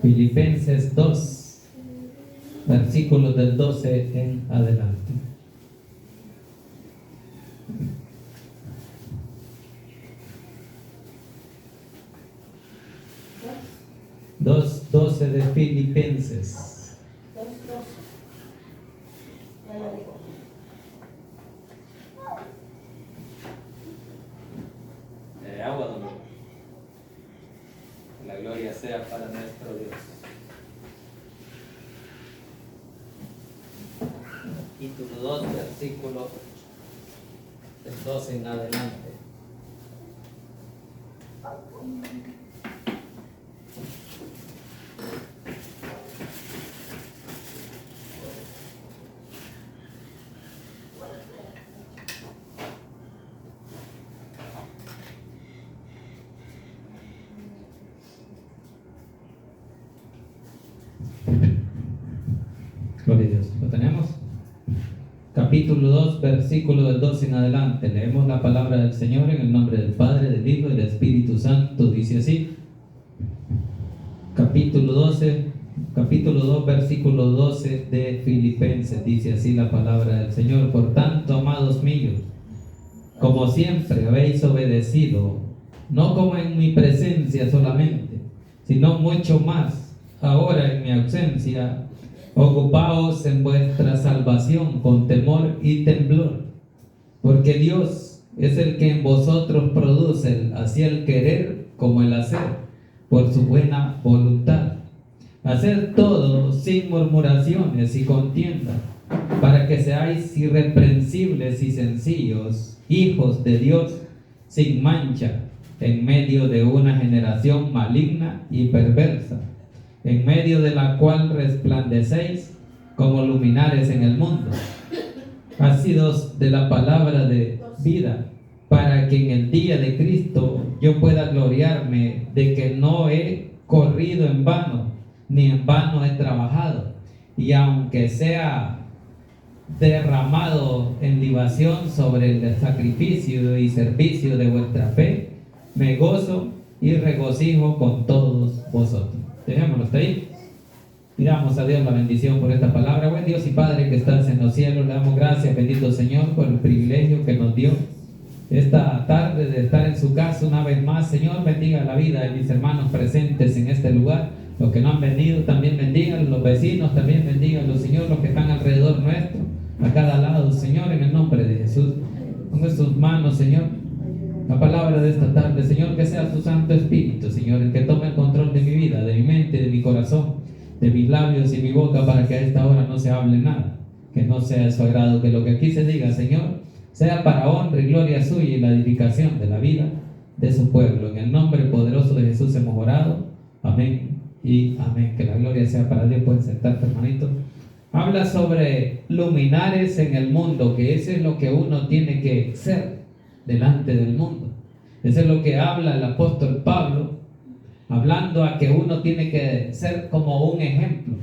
Filipenses 2, versículos del 12 en adelante. 2:12 de Filipenses. 2:12. Ya lo digo. Agua, domingo. La gloria sea para nuestro Dios. Capítulo 2, versículo del 12 en adelante. Gloria a Dios. ¿Lo tenemos? Capítulo 2, versículo del 12 en adelante. Leemos la palabra del Señor en el nombre del Padre, del Hijo y del Espíritu Santo. Dice así. Capítulo 2, versículo 12 de Filipenses. Dice así la palabra del Señor. Por tanto, amados míos, como siempre habéis obedecido, no como en mi presencia solamente, sino mucho más ahora en mi ausencia, ocupaos en vuestra salvación con temor y temblor, porque Dios es el que en vosotros produce así el querer como el hacer, por su buena voluntad. Haced todo sin murmuraciones y contiendas, para que seáis irreprensibles y sencillos, hijos de Dios, sin mancha, en medio de una generación maligna y perversa, en medio de la cual resplandecéis como luminares en el mundo, asidos de la palabra de vida, para que en el día de Cristo yo pueda gloriarme de que no he corrido en vano, ni en vano he trabajado, y aunque sea derramado en libación sobre el sacrificio y servicio de vuestra fe, me gozo y regocijo con todos vosotros. Dejémoslo hasta ahí. Pidamos a Dios la bendición por esta palabra. Buen Dios y Padre que estás en los cielos, le damos gracias, bendito Señor, por el privilegio que nos dio esta tarde de estar en su casa una vez más. Señor, bendiga la vida de mis hermanos presentes en este lugar. Los que no han venido también bendigan, los vecinos también bendigan, los Señor, los que están alrededor nuestro, a cada lado, Señor, en el nombre de Jesús. Ponga sus manos, Señor, la palabra de esta tarde, Señor, que sea tu Santo Espíritu, Señor, el que tome el control de mi vida, de mi mente, de mi corazón, de mis labios y mi boca, para que a esta hora no se hable nada, que no sea de su agrado, que lo que aquí se diga, Señor, sea para honra y gloria suya y la edificación de la vida de su pueblo. En el nombre poderoso de Jesús hemos orado. Amén y amén. Que la gloria sea para Dios. Pueden sentarse, hermanito. Habla sobre luminares en el mundo, que ese es lo que uno tiene que ser delante del mundo. Eso es lo que habla el apóstol Pablo, hablando a que uno tiene que ser como un ejemplo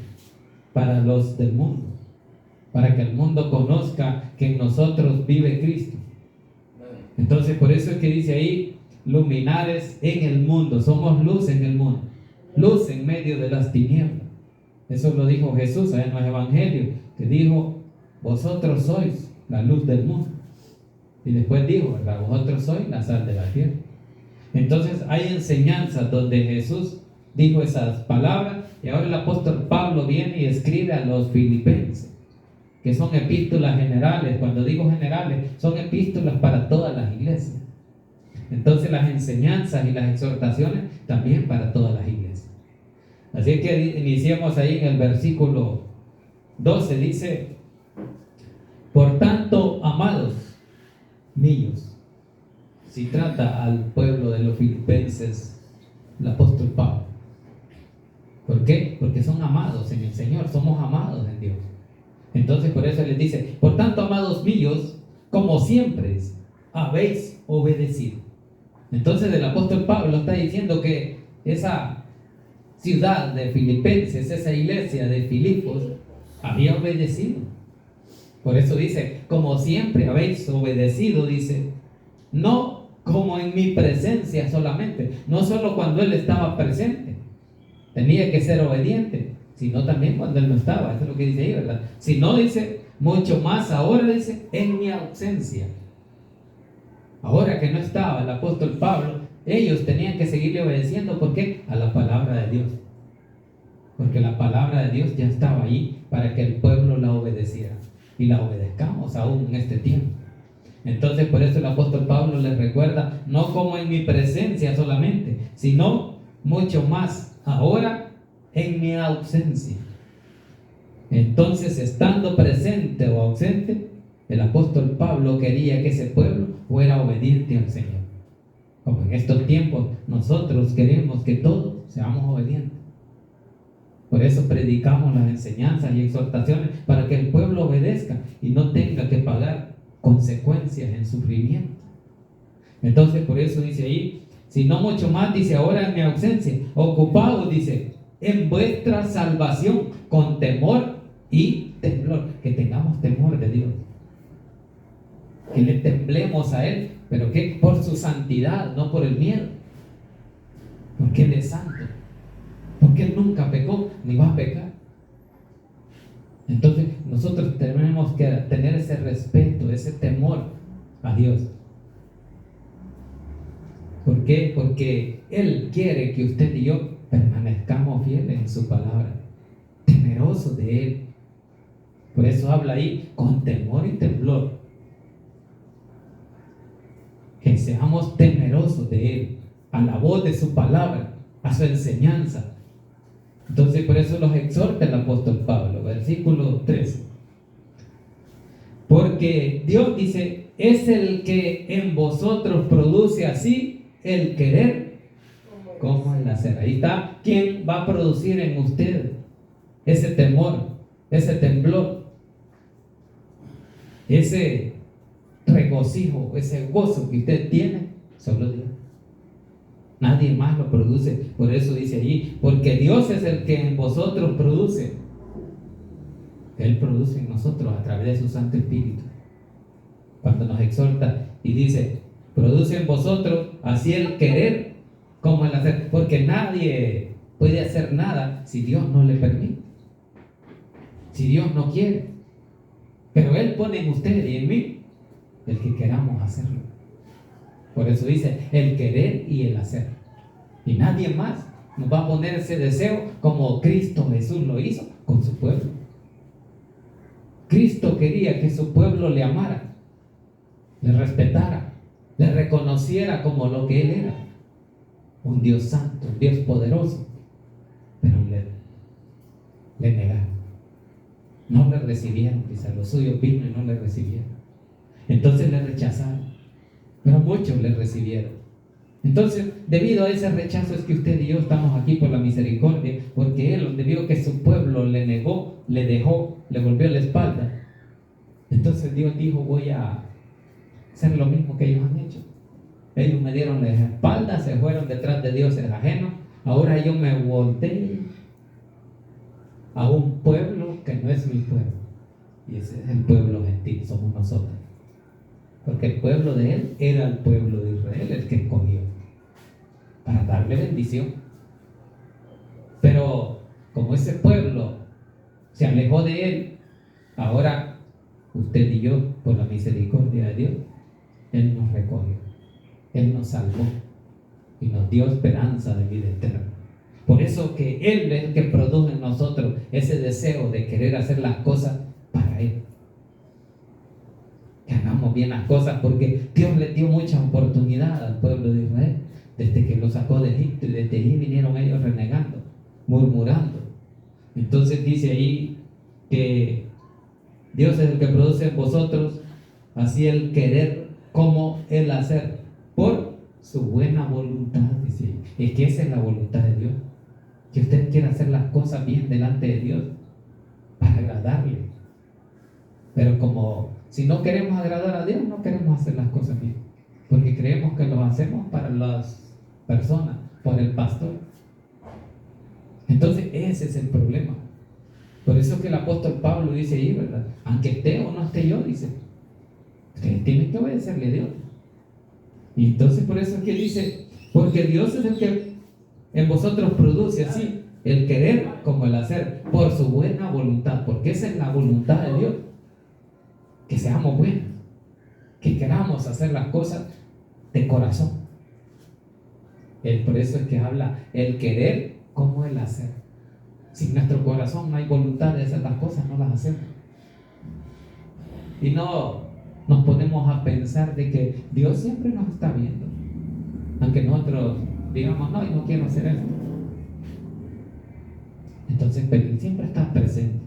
para los del mundo, para que el mundo conozca que en nosotros vive Cristo. Entonces, por eso es que dice ahí, luminares en el mundo. Somos luz en el mundo, luz en medio de las tinieblas. Eso lo dijo Jesús en los evangelios, que dijo, vosotros sois la luz del mundo. Y después dijo, ¿verdad?, vosotros sois la sal de la tierra. Entonces hay enseñanzas donde Jesús dijo esas palabras, y ahora el apóstol Pablo viene y escribe a los filipenses, que son epístolas generales. Cuando digo generales, son epístolas para todas las iglesias. Entonces las enseñanzas y las exhortaciones también para todas las iglesias. Así que iniciemos ahí en el versículo 12, dice, por tanto, amados míos, si trata al pueblo de los filipenses el apóstol Pablo. ¿Por qué? Porque son amados en el Señor, somos amados en Dios. Entonces por eso les dice, por tanto, amados míos, como siempre habéis obedecido. Entonces el apóstol Pablo está diciendo que esa ciudad de Filipenses, esa iglesia de Filipos, había obedecido. Por eso dice, como siempre habéis obedecido, dice, no como en mi presencia solamente, no solo cuando él estaba presente, tenía que ser obediente, sino también cuando él no estaba. Eso es lo que dice ahí, ¿verdad? Si no, dice, mucho más ahora, dice, en mi ausencia. Ahora que no estaba el apóstol Pablo, ellos tenían que seguirle obedeciendo. ¿Por qué? A la palabra de Dios. Porque la palabra de Dios ya estaba ahí para que el pueblo la obedeciera. Y la obedezcamos aún en este tiempo. Entonces, por eso el apóstol Pablo les recuerda, no como en mi presencia solamente, sino mucho más ahora en mi ausencia. Entonces, estando presente o ausente, el apóstol Pablo quería que ese pueblo fuera obediente al Señor. Como en estos tiempos nosotros queremos que todos seamos obedientes. Por eso predicamos las enseñanzas y exhortaciones para que el pueblo obedezca y no tenga que pagar consecuencias en sufrimiento. Entonces, por eso dice ahí, si no mucho más, dice ahora en mi ausencia, ocupados, dice, en vuestra salvación con temor y temblor. Que tengamos temor de Dios, que le temblemos a Él, pero que por su santidad, no por el miedo, porque Él es santo, porque Él nunca pecó ni va a pecar. Entonces nosotros tenemos que tener ese respeto, ese temor a Dios. ¿Por qué? Porque Él quiere que usted y yo permanezcamos fieles en su palabra, temerosos de Él. Por eso habla ahí con temor y temblor, que seamos temerosos de Él, a la voz de su palabra, a su enseñanza. Entonces, por eso los exhorta el apóstol Pablo, versículo 13. Porque Dios dice, es el que en vosotros produce así el querer como el hacer. Ahí está, ¿quién va a producir en usted ese temor, ese temblor, ese regocijo, ese gozo que usted tiene? Solo Dios. Nadie más lo produce. Por eso dice allí, porque Dios es el que en vosotros produce. Él produce en nosotros a través de su Santo Espíritu. Cuando nos exhorta y dice, produce en vosotros así el querer como el hacer. Porque nadie puede hacer nada si Dios no le permite, si Dios no quiere. Pero Él pone en usted y en mí el que queramos hacerlo. Por eso dice el querer y el hacer. Y nadie más nos va a poner ese deseo como Cristo Jesús lo hizo con su pueblo. Cristo quería que su pueblo le amara, le respetara, le reconociera como lo que Él era. Un Dios santo, un Dios poderoso. Pero le negaron. No le recibieron, dice, los suyos vino y no le recibieron. Entonces le rechazaron. Pero muchos le recibieron. Entonces, debido a ese rechazo es que usted y yo estamos aquí por la misericordia, porque Él, debido a que su pueblo le negó, le dejó, le volvió la espalda. Entonces Dios dijo, voy a hacer lo mismo que ellos han hecho. Ellos me dieron la espalda, se fueron detrás de dioses ajenos. Ahora yo me volteé a un pueblo que no es mi pueblo. Y ese es el pueblo gentil, somos nosotros. Porque el pueblo de Él era el pueblo de Israel, el que escogió para darle bendición. Pero como ese pueblo se alejó de Él, ahora usted y yo, por la misericordia de Dios, Él nos recogió, Él nos salvó y nos dio esperanza de vida eterna. Por eso que Él es el que produce en nosotros ese deseo de querer hacer las cosas para Él. Que hagamos bien las cosas, porque Dios les dio mucha oportunidad al pueblo de Israel desde que lo sacó de Egipto, y desde ahí vinieron ellos renegando, murmurando. Entonces dice ahí que Dios es el que produce en vosotros así el querer como el hacer, por su buena voluntad. Dice, es que esa es la voluntad de Dios, que usted quiera hacer las cosas bien delante de Dios para agradarle. Pero como si no queremos agradar a Dios, no queremos hacer las cosas bien, porque creemos que lo hacemos para las personas, por el pastor. Entonces ese es el problema. Por eso que el apóstol Pablo dice ahí, ¿verdad? Aunque esté o no esté yo, dice, ustedes tienen que obedecerle a Dios. Y entonces por eso es que dice, porque Dios es el que en vosotros produce así hacer por su buena voluntad, porque esa es la voluntad de Dios, que seamos buenos, que queramos hacer las cosas de corazón. Por eso es que habla el querer como el hacer. Si en nuestro corazón no hay voluntad de hacer las cosas, no las hacemos. Y no nos ponemos a pensar de que Dios siempre nos está viendo, aunque nosotros digamos, no, yo no quiero hacer esto. Entonces, pero Él siempre está presente.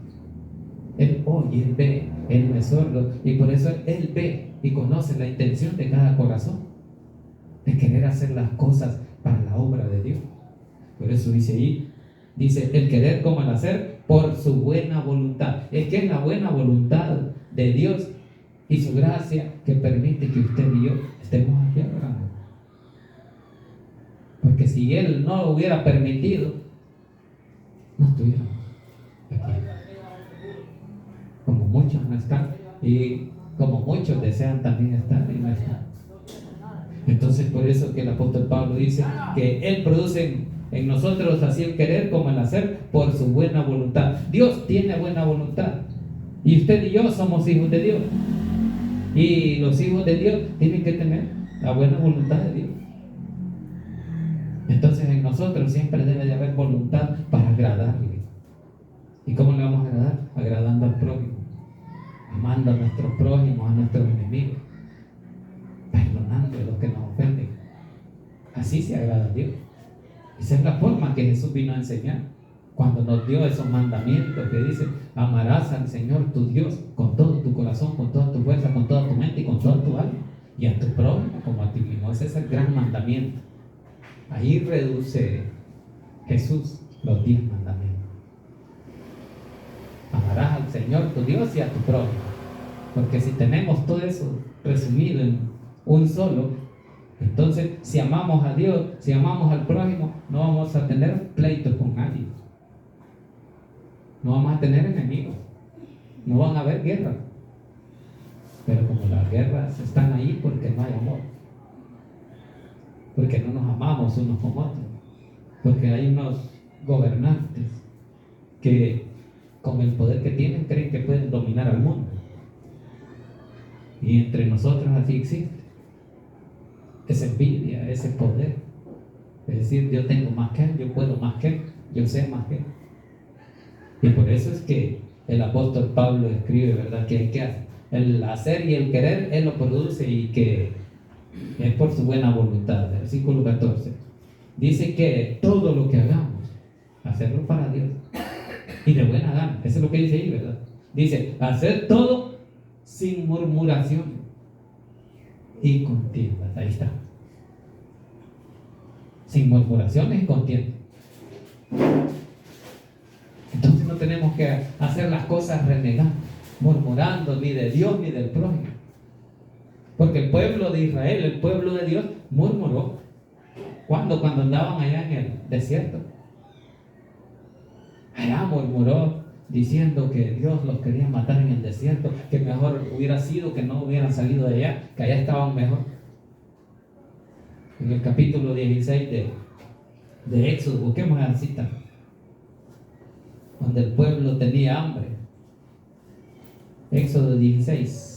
Él oye, Él ve, Él no es sordo, y por eso Él ve y conoce la intención de cada corazón, de querer hacer las cosas para la obra de Dios. Por eso dice ahí, dice, el querer como el hacer por su buena voluntad. Es que es la buena voluntad de Dios y su gracia que permite que usted y yo estemos aquí adorando. Porque si Él no lo hubiera permitido, no estuviéramos aquí. Como muchos no están, y como muchos desean también estar y no están. Entonces, por eso que el apóstol Pablo dice que Él produce en nosotros así el querer como el hacer por su buena voluntad. Dios tiene buena voluntad, y usted y yo somos hijos de Dios, y los hijos de Dios tienen que tener la buena voluntad de Dios. Entonces en nosotros siempre debe de haber voluntad para agradarle. ¿Y cómo le vamos a agradar? Agradando al prójimo, amando a nuestros prójimos, a nuestros enemigos, perdonando a los que nos ofenden. Así se agrada a Dios. Esa es la forma que Jesús vino a enseñar cuando nos dio esos mandamientos que dice: amarás al Señor tu Dios con todo tu corazón, con toda tu fuerza, con toda tu mente y con toda tu alma, y a tu prójimo como a ti mismo. Ese es el gran mandamiento. Ahí reduce Jesús los 10 mandamientos. Amarás al Señor tu Dios y a tu prójimo. Porque si tenemos todo eso resumido en un solo, entonces si amamos a Dios, si amamos al prójimo, no vamos a tener pleitos con nadie, no vamos a tener enemigos, no van a haber guerras. Pero como las guerras están ahí porque no hay amor, porque no nos amamos unos con otros, porque hay unos gobernantes que con el poder que tienen creen que pueden dominar al mundo, y entre nosotros así existe esa envidia, ese poder, es decir, yo tengo más que él, yo puedo más que él, yo sé más que él. Y por eso es que el apóstol Pablo escribe, ¿verdad?, que hay que el hacer y el querer Él lo produce, y que es por su buena voluntad. Versículo 14 dice que todo lo que hagamos, hacerlo para Dios y de buena gana. Eso es lo que dice ahí, ¿verdad? Dice, hacer todo sin murmuración y contiendas. Ahí está. Sin murmuraciones y contiendas. Entonces no tenemos que hacer las cosas renegando, murmurando ni de Dios ni del prójimo. Porque el pueblo de Israel, el pueblo de Dios, murmuró. ¿Cuándo? Cuando andaban allá en el desierto. Allá murmuró diciendo que Dios los quería matar en el desierto, que mejor hubiera sido que no hubieran salido de allá, que allá estaban mejor. En el capítulo 16 de Éxodo, busquemos la cita, donde el pueblo tenía hambre. Éxodo 16.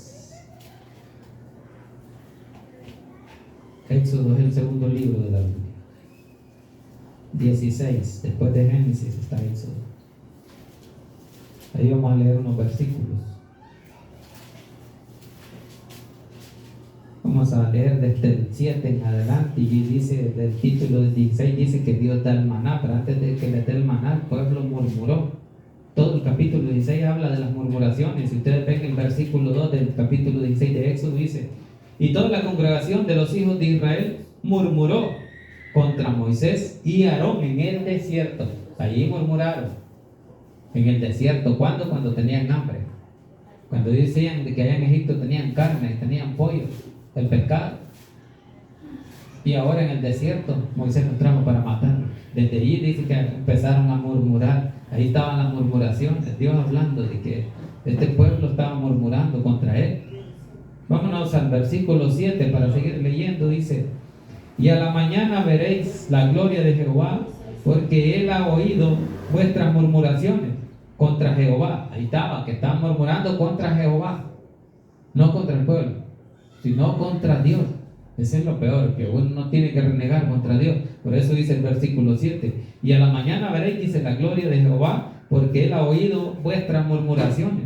Éxodo es el segundo libro de la Biblia. 16, después de Génesis está Éxodo. Ahí vamos a leer unos versículos. Vamos a leer desde el 7 en adelante, y dice, del título del 16 dice que Dios da el maná, pero antes de que le dé el maná, el pueblo murmuró. Todo el capítulo 16 habla de las murmuraciones. Si ustedes ven el versículo 2 del capítulo 16 de Éxodo, dice: y toda la congregación de los hijos de Israel murmuró contra Moisés y Aarón en el desierto. Allí murmuraron en el desierto. ¿Cuándo? Cuando tenían hambre. Cuando decían que allá en Egipto tenían carne, tenían pollo, el pescado. Y ahora en el desierto Moisés los trajo para matarlos. Desde allí dice que empezaron a murmurar. Ahí estaban las murmuraciones, Dios hablando de que este pueblo estaba murmurando contra él. Vámonos al versículo 7 para seguir leyendo. Dice: y a la mañana veréis la gloria de Jehová porque él ha oído vuestras murmuraciones contra Jehová. Ahí estaba, que estaban murmurando contra Jehová, no contra el pueblo, sino contra Dios. Ese es lo peor, que uno no tiene que renegar contra Dios. Por eso dice el versículo 7: y a la mañana veréis, dice, la gloria de Jehová, porque él ha oído vuestras murmuraciones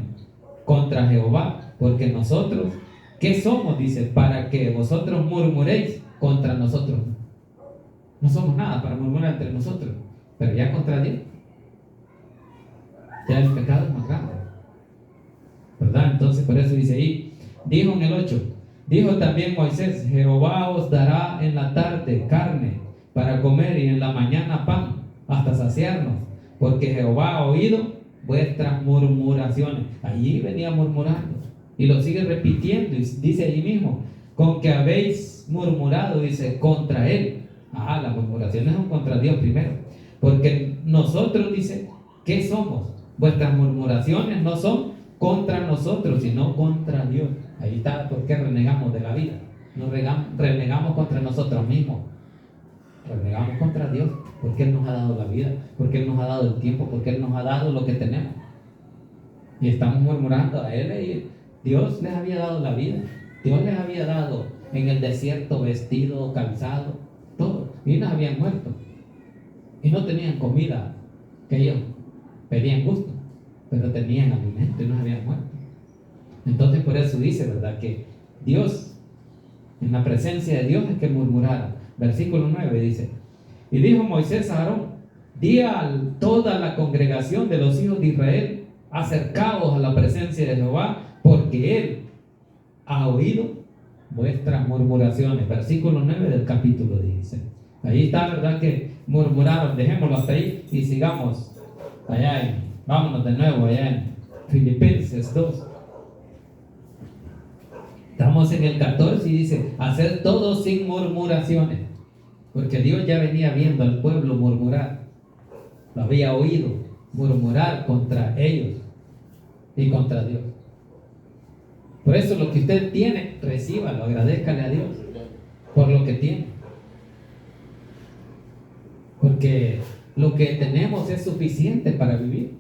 contra Jehová. Porque nosotros, ¿qué somos? Dice, para que vosotros murmuréis contra nosotros. No somos nada para murmurar entre nosotros, pero ya contra Dios, ya el pecado es más grande, ¿verdad? Entonces por eso dice ahí, dijo en el 8, dijo también Moisés: Jehová os dará en la tarde carne para comer, y en la mañana pan, hasta saciarnos, porque Jehová ha oído vuestras murmuraciones. Allí venía murmurando, y lo sigue repitiendo, y dice allí mismo, con que habéis murmurado, dice, contra él. Las murmuraciones son contra Dios primero, porque nosotros, dice, ¿qué somos? Vuestras murmuraciones no son contra nosotros, sino contra Dios. Ahí está por qué renegamos de la vida. Nos renegamos contra nosotros mismos, renegamos contra Dios, porque Él nos ha dado la vida, porque Él nos ha dado el tiempo, porque Él nos ha dado lo que tenemos, y estamos murmurando a Él. Y Dios les había dado la vida, Dios les había dado en el desierto vestido, calzado, todo, y ellos habían muerto y no tenían comida que ellos pedían gusto, pero tenían alimento y no habían muerto. Entonces por eso dice, ¿verdad?, que Dios, en la presencia de Dios es que murmuraron. Versículo 9 dice: y dijo Moisés a Aarón: di a toda la congregación de los hijos de Israel, acercaos a la presencia de Jehová, porque Él ha oído vuestras murmuraciones. Versículo 9 del capítulo 10. Ahí está, ¿verdad?, que murmuraron. Dejémoslo hasta ahí y sigamos allá vámonos de nuevo allá en Filipenses 2. Estamos en el 14 y dice: hacer todo sin murmuraciones, porque Dios ya venía viendo al pueblo murmurar, lo había oído murmurar contra ellos y contra Dios. Por eso lo que usted tiene, recíbalo, agradézcale a Dios por lo que tiene, porque lo que tenemos es suficiente para vivir,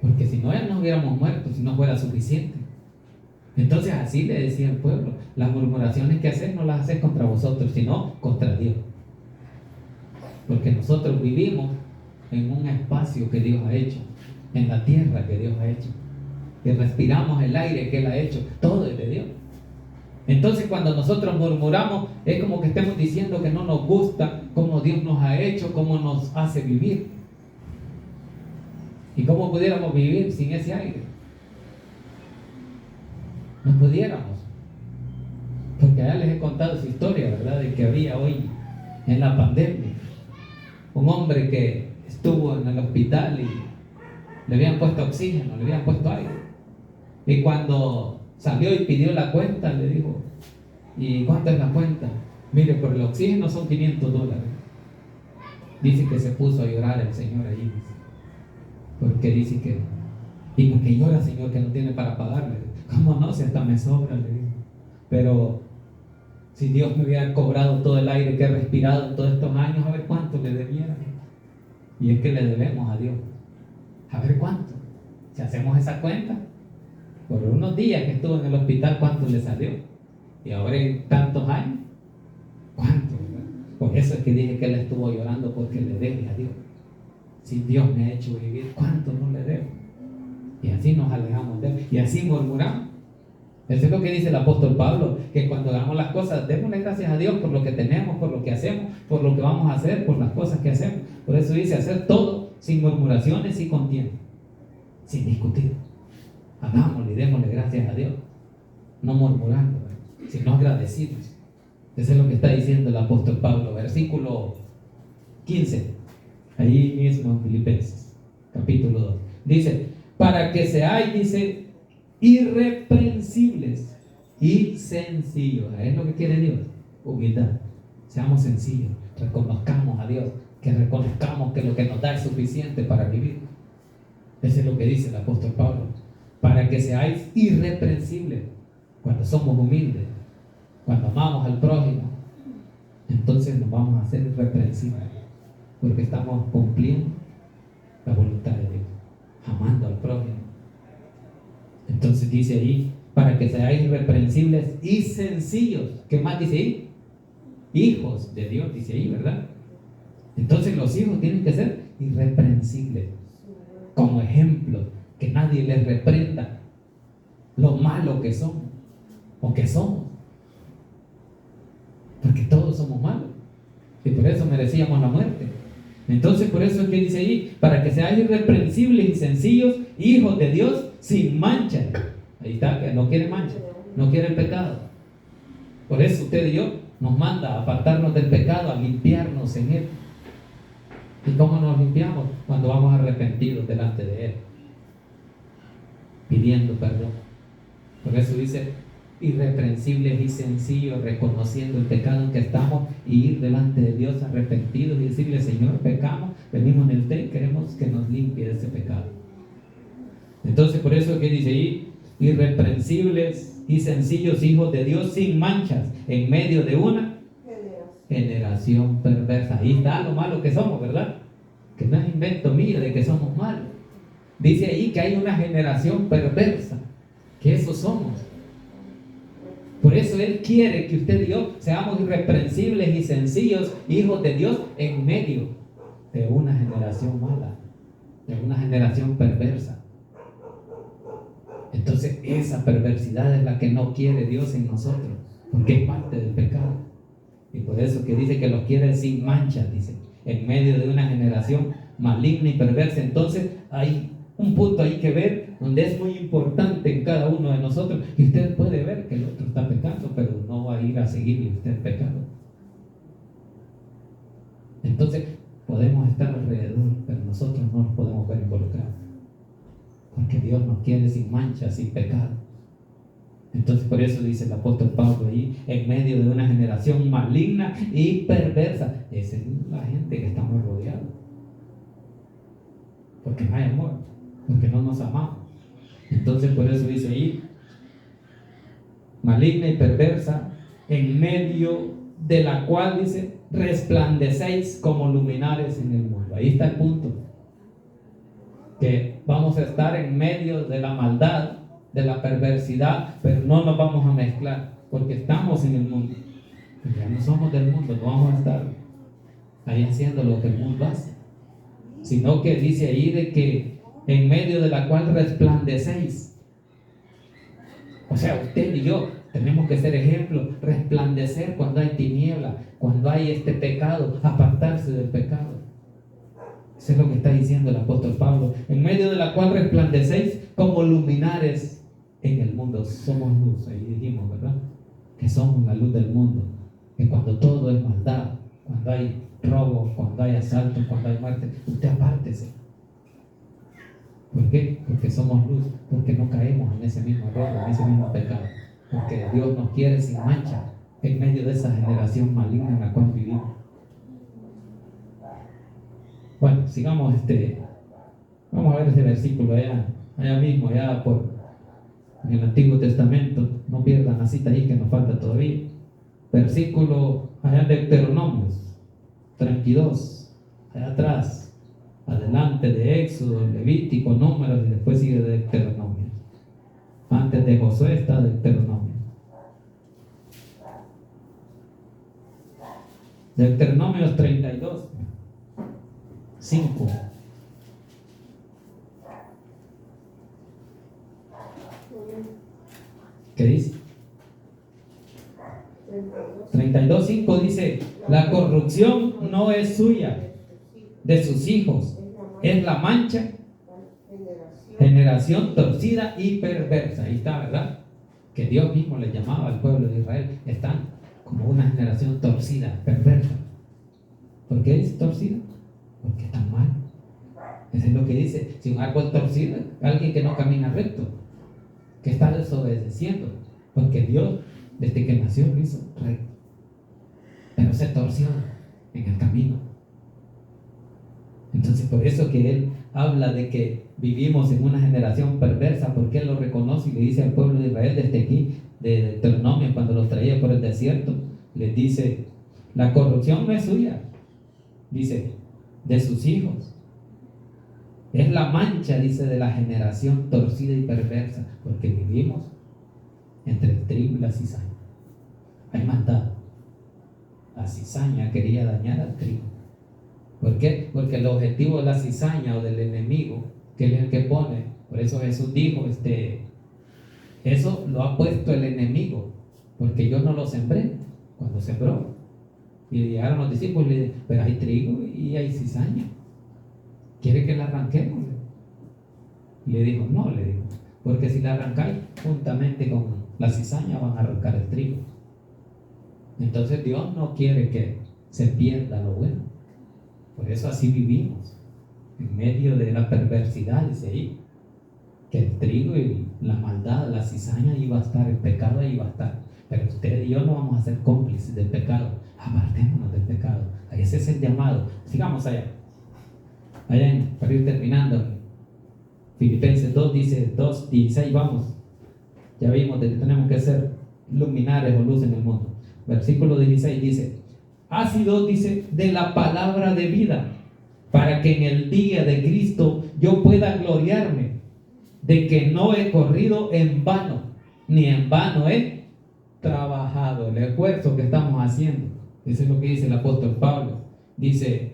porque si no, ya nos hubiéramos muerto si no fuera suficiente. Entonces así le decía al pueblo: las murmuraciones que haces no las haces contra vosotros, sino contra Dios, porque nosotros vivimos en un espacio que Dios ha hecho, en la tierra que Dios ha hecho, y respiramos el aire que Él ha hecho, todo es de Dios. Entonces cuando nosotros murmuramos, es como que estemos diciendo que no nos gusta cómo Dios nos ha hecho, cómo nos hace vivir, y cómo pudiéramos vivir sin ese aire. No pudiéramos, porque ya les he contado su historia, ¿verdad?, de que había hoy en la pandemia un hombre que estuvo en el hospital y le habían puesto oxígeno, le habían puesto aire, y cuando salió y pidió la cuenta, le dijo: ¿y cuánto es la cuenta? Mire, por el oxígeno son $500. Dice que se puso a llorar el señor allí, porque dice que, ¿y por qué llora, señor, que no tiene para pagarle? ¿Cómo no? Si hasta me sobra, le digo. Pero si Dios me hubiera cobrado todo el aire que he respirado en todos estos años, a ver cuánto le debiera. Y es que le debemos a Dios, a ver cuánto. Si hacemos esa cuenta, por unos días que estuvo en el hospital, ¿cuánto le salió? Y ahora en tantos años, ¿cuánto? Por eso es que dije que él estuvo llorando, porque le debe a Dios. Si Dios me ha hecho vivir, ¿cuánto no le debo? Y así nos alejamos de Él, y así murmuramos. Eso es lo que dice el apóstol Pablo, que cuando hagamos las cosas, démosle gracias a Dios por lo que tenemos, por lo que hacemos, por lo que vamos a hacer, por las cosas que hacemos. Por eso dice: hacer todo sin murmuraciones y contiendas, sin discutir. Hagámosle y démosle gracias a Dios, no murmurando, sino agradecidos. Eso es lo que está diciendo el apóstol Pablo. Versículo 15, allí mismo en Filipenses, capítulo 2. Dice: para que seáis, dice, irreprensibles y sencillos. Es lo que quiere Dios, humildad. Seamos sencillos, reconozcamos a Dios, que reconozcamos que lo que nos da es suficiente para vivir. Eso es lo que dice el apóstol Pablo: para que seáis irreprensibles. Cuando somos humildes, cuando amamos al prójimo, entonces nos vamos a hacer irreprensibles. Porque estamos cumpliendo la voluntad de Dios, amando al prójimo. Entonces dice ahí, para que seáis irreprensibles y sencillos. ¿Qué más dice ahí? Hijos de Dios, dice ahí, ¿verdad? Entonces los hijos tienen que ser irreprensibles, como ejemplo, que nadie les reprenda lo malo que son o que somos, porque todos somos malos y por eso merecíamos la muerte. Entonces por eso es que dice ahí, para que seáis irreprensibles y sencillos, hijos de Dios, sin mancha. Ahí está, que no quiere mancha, no quiere el pecado. Por eso usted y yo nos manda a apartarnos del pecado, a limpiarnos en él. ¿Y cómo nos limpiamos? Cuando vamos arrepentidos delante de él, pidiendo perdón. Por eso dice, irreprensibles y sencillos, reconociendo el pecado en que estamos, y ir delante de Dios arrepentidos y decirle: Señor, pecamos, venimos en usted y queremos que nos limpie de ese pecado. Entonces por eso es que dice ahí, irreprensibles y sencillos, hijos de Dios, sin manchas, en medio de una generación perversa. Ahí está lo malo que somos, ¿verdad? Que no es invento mío de que somos malos. Dice ahí que hay una generación perversa, que eso somos. Por eso Él quiere que usted y yo seamos irreprensibles y sencillos, hijos de Dios, en medio de una generación mala, de una generación perversa. Entonces esa perversidad es la que no quiere Dios en nosotros, porque es parte del pecado. Y por eso que dice que los quiere sin mancha, dice, en medio de una generación maligna y perversa. Entonces hay un punto ahí que ver, donde es muy importante en cada uno de nosotros, y usted puede ver que el otro está pecando, pero no va a ir a seguirle usted el pecado. Entonces podemos estar alrededor, pero nosotros no nos podemos ver involucrados, porque Dios nos quiere sin mancha, sin pecado. Entonces por eso dice el apóstol Pablo ahí, en medio de una generación maligna y perversa. Esa es la gente que estamos rodeados, porque no hay amor, porque no nos amamos. Entonces por eso dice ahí, maligna y perversa, en medio de la cual dice, resplandecéis como luminares en el mundo. Ahí está el punto, que vamos a estar en medio de la maldad, de la perversidad, pero no nos vamos a mezclar, porque estamos en el mundo. Ya no somos del mundo, no vamos a estar ahí haciendo lo que el mundo hace, sino que dice ahí de que en medio de la cual resplandecéis. O sea, usted y yo tenemos que ser ejemplo, resplandecer cuando hay tiniebla, cuando hay este pecado, apartarse del pecado. Eso es lo que está diciendo el apóstol Pablo, en medio de la cual resplandecéis como luminares en el mundo. Somos luz, ahí dijimos, ¿verdad? Que somos la luz del mundo, que cuando todo es maldad, cuando hay robo, cuando hay asalto, cuando hay muerte, usted apártese. ¿Por qué? Porque somos luz, porque no caemos en ese mismo error, en ese mismo pecado, porque Dios nos quiere sin mancha en medio de esa generación maligna en la cual vivimos. Bueno, sigamos vamos a ver ese versículo allá mismo, allá en el Antiguo Testamento. No pierdan la cita ahí que nos falta todavía. Versículo allá de Deuteronomios 32, allá atrás, adelante de Éxodo, Levítico, Números, y después sigue de Deuteronomios. Antes de Josué está Deuteronomio. Deuteronomios 32, 5. ¿Qué dice? 32:5 dice: la corrupción no es suya, de sus hijos es la mancha, generación torcida y perversa. Ahí está, ¿verdad? Que Dios mismo le llamaba al pueblo de Israel. Están como una generación torcida, perversa. ¿Por qué dice torcida? Porque están mal. Eso es lo que dice. Si un árbol torcido, alguien que no camina recto, que está desobedeciendo, porque Dios desde que nació lo hizo recto, pero se torció en el camino. Entonces por eso que Él habla de que vivimos en una generación perversa, porque Él lo reconoce y le dice al pueblo de Israel desde aquí, de Deuteronomio, cuando los traía por el desierto, les dice: la corrupción no es suya, dice, de sus hijos. Es la mancha, dice, de la generación torcida y perversa, porque vivimos entre el trigo y la cizaña. Hay maldad. La cizaña quería dañar al trigo. ¿Por qué? Porque el objetivo de la cizaña o del enemigo, que él es el que pone, por eso Jesús dijo, eso lo ha puesto el enemigo, porque yo no lo sembré cuando sembró. Y llegaron los discípulos y le dijeron, pero hay trigo y hay cizaña, ¿quiere que la arranquemos? Y le dijo, no, le dijo, porque si la arrancáis juntamente con la cizaña van a arrancar el trigo. Entonces Dios no quiere que se pierda lo bueno. Por eso así vivimos, en medio de la perversidad, dice ahí, que el trigo y la maldad, la cizaña iba a estar, el pecado ahí iba a estar. Pero usted y yo no vamos a ser cómplices del pecado. Apartémonos del pecado. Ese es el llamado. Sigamos allá. Para ir terminando. Filipenses 2 dice, 2:16, vamos. Ya vimos de que tenemos que ser luminares o luz en el mundo. Versículo 16 dice, ácidos, dice, de la palabra de vida, para que en el día de Cristo yo pueda gloriarme de que no he corrido en vano, ni en vano he trabajado. El esfuerzo que estamos haciendo, eso es lo que dice el apóstol Pablo. Dice,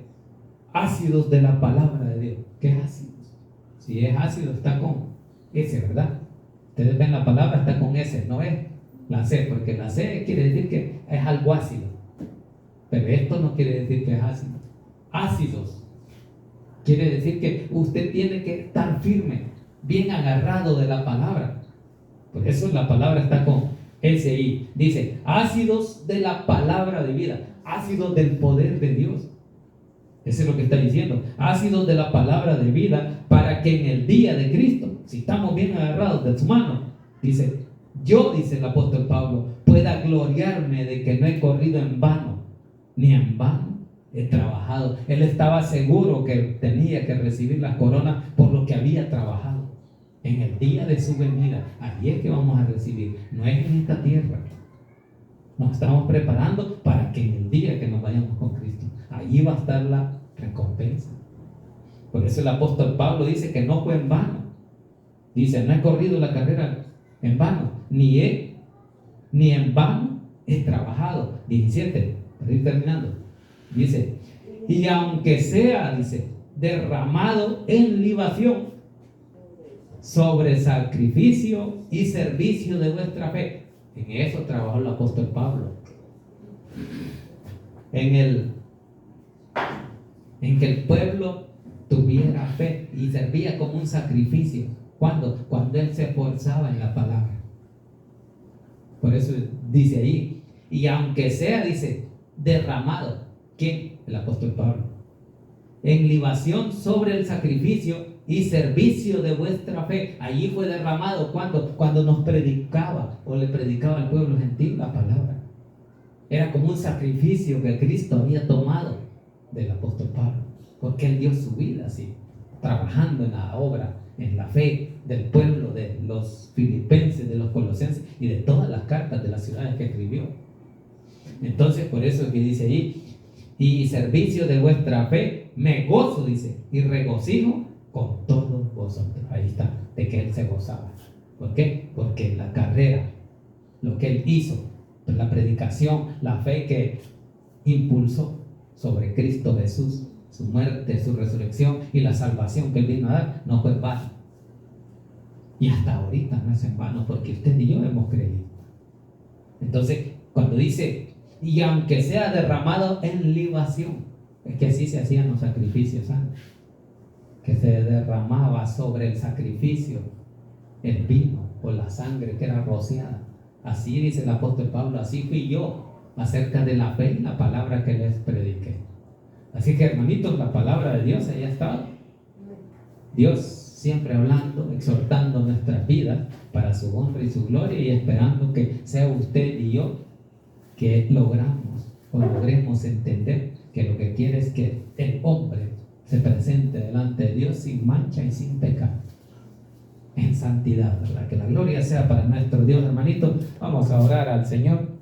ácidos de la palabra de Dios. ¿Qué es ácidos? Si es ácido está con S, ¿verdad? Ustedes ven la palabra, está con S, no es la C, porque la C quiere decir que es algo ácido, pero esto no quiere decir que es ácido. Ácidos quiere decir que usted tiene que estar firme, bien agarrado de la palabra. Por eso la palabra está con S-I. Dice, ácidos de la palabra de vida, ácidos del poder de Dios. Eso es lo que está diciendo. Ácidos de la palabra de vida, para que en el día de Cristo, si estamos bien agarrados de su mano, dice, yo, dice el apóstol Pablo, pueda gloriarme de que no he corrido en vano, ni en vano he trabajado. Él estaba seguro que tenía que recibir la corona por lo que había trabajado. En el día de su venida, allí es que vamos a recibir, no es en esta tierra. Nos estamos preparando para que en el día que nos vayamos con Cristo, allí va a estar la recompensa. Por eso el apóstol Pablo dice que no fue en vano. Dice, no he corrido la carrera en vano, ni en vano he trabajado. 17, para ir terminando. Dice, y aunque sea, dice, derramado en libación sobre sacrificio y servicio de vuestra fe. En eso trabajó el apóstol Pablo. En que el pueblo tuviera fe y servía como un sacrificio. ¿Cuándo? Cuando él se esforzaba en la palabra. Por eso dice ahí, y aunque sea, dice, derramado. ¿Quién? El apóstol Pablo. En libación sobre el sacrificio y servicio de vuestra fe. Allí fue derramado cuando nos predicaba o le predicaba al pueblo gentil la palabra. Era como un sacrificio que Cristo había tomado del apóstol Pablo, porque él dio su vida así, trabajando en la obra, en la fe del pueblo, de los filipenses, de los colosenses y de todas las cartas de las ciudades que escribió. Entonces, por eso es que dice ahí, y servicio de vuestra fe me gozo, dice, y regocijo con todos vosotros. Ahí está, de que él se gozaba. ¿Por qué? Porque la carrera, lo que él hizo, la predicación, la fe que impulsó sobre Cristo Jesús, su muerte, su resurrección y la salvación que él vino a dar, no fue en vano. Y hasta ahorita no es en vano, porque usted y yo hemos creído. Entonces, cuando dice, y aunque sea derramado en libación, es que así se hacían los sacrificios antes, que se derramaba sobre el sacrificio el vino o la sangre que era rociada. Así dice el apóstol Pablo, así fui yo acerca de la fe y la palabra que les prediqué. Así que, hermanitos, la palabra de Dios ahí ha estado. Dios siempre hablando, exhortando nuestras vidas para su honra y su gloria, y esperando que sea usted y yo que logremos entender que lo que quiere es que el hombre se presente delante de Dios sin mancha y sin pecado, en santidad, ¿verdad? Que la gloria sea para nuestro Dios, hermanito. Vamos a orar al Señor.